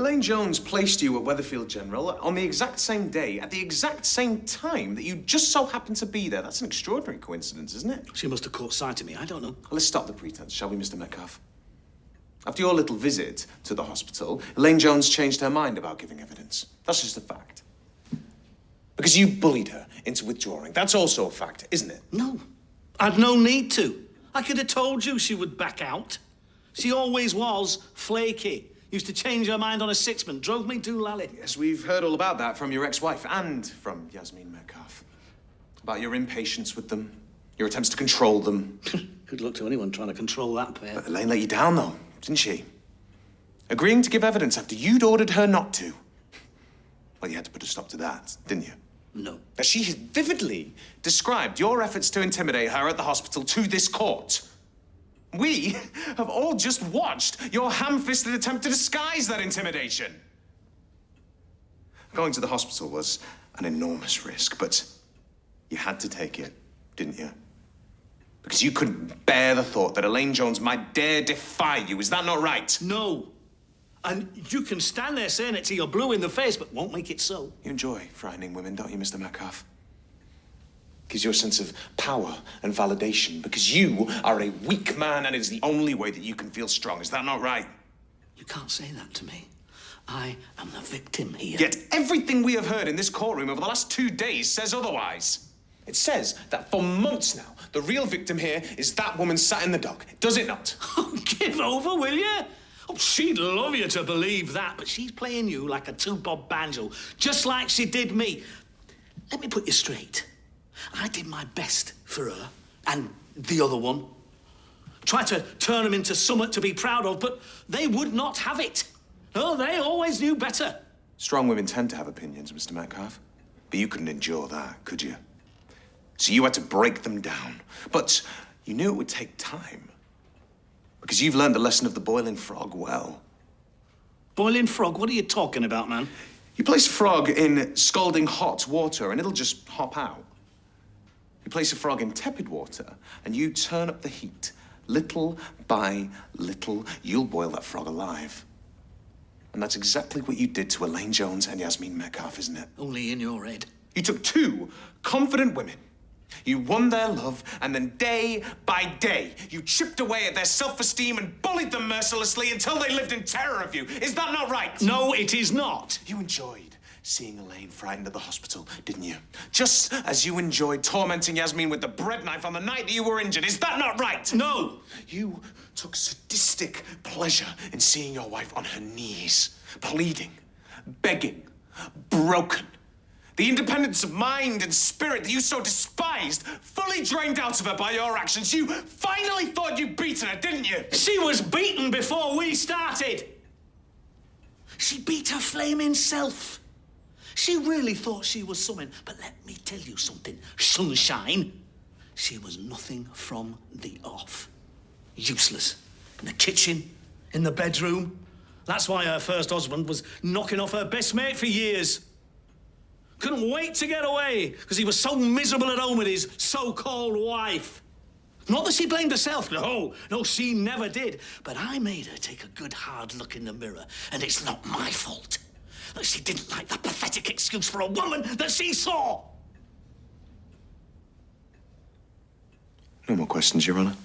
Elaine Jones placed you at Weatherfield General on the exact same day, at the exact same time that you just so happened to be there. That's an extraordinary coincidence, isn't it? She must have caught sight of me. I don't know. Well, let's stop the pretense, shall we, Mr. Metcalfe? After your little visit to the hospital, Elaine Jones changed her mind about giving evidence. That's just a fact. Because you bullied her into withdrawing. That's also a fact, isn't it? No. I'd no need to. I could have told you she would back out. She always was flaky. Used to change her mind on a sixpence. Drove me doolally. Yes, we've heard all about that from your ex-wife and from Yasmeen Metcalfe. About your impatience with them, your attempts to control them. Good luck to anyone trying to control that pair. But Elaine let you down, though, didn't she? Agreeing to give evidence after you'd ordered her not to. Well, you had to put a stop to that, didn't you? No. Now, she has vividly described your efforts to intimidate her at the hospital to this court. We have all just watched your ham-fisted attempt to disguise that intimidation. Going to the hospital was an enormous risk, but you had to take it, didn't you? Because you couldn't bear the thought that Elaine Jones might dare defy you. Is that not right? No. And you can stand there saying it till you're blue in the face, but won't make it so. You enjoy frightening women, don't you, Mr. Metcalfe? Gives you a sense of power and validation, because you are a weak man and it's the only way that you can feel strong. Is that not right? You can't say that to me. I am the victim here. Yet everything we have heard in this courtroom over the last 2 days says otherwise. It says that for months now, the real victim here is that woman sat in the dock. Does it not? Oh, give over, will you? Oh, she'd love you to believe that, but she's playing you like a two-bob banjo, just like she did me. Let me put you straight. I did my best for her and the other one. Tried to turn them into something to be proud of, but they would not have it. Oh, they always knew better. Strong women tend to have opinions, Mr. Metcalfe. But you couldn't endure that, could you? So you had to break them down. But you knew it would take time. Because you've learned the lesson of the boiling frog well. Boiling frog? What are you talking about, man? You place a frog in scalding hot water and it'll just hop out. You place a frog in tepid water and you turn up the heat. Little by little, you'll boil that frog alive. And that's exactly what you did to Elaine Jones and Yasmeen Metcalfe, isn't it? Only in your head. You took two confident women. You won their love, and then day by day, you chipped away at their self-esteem and bullied them mercilessly until they lived in terror of you. Is that not right? No, it is not. You enjoyed seeing Elaine frightened at the hospital, didn't you? Just as you enjoyed tormenting Yasmeen with the bread knife on the night that you were injured. Is that not right? No. You took sadistic pleasure in seeing your wife on her knees, pleading, begging, broken. The independence of mind and spirit that you so despised, fully drained out of her by your actions. You finally thought you'd beaten her, didn't you? She was beaten before we started. She beat her flaming self. She really thought she was something. But let me tell you something, sunshine. She was nothing from the off. Useless. In the kitchen, in the bedroom. That's why her first husband was knocking off her best mate for years. Couldn't wait to get away because he was so miserable at home with his so-called wife. Not that she blamed herself. No, she never did. But I made her take a good hard look in the mirror, and it's not my fault that she didn't like that pathetic excuse for a woman that she saw. No more questions, Your Honor.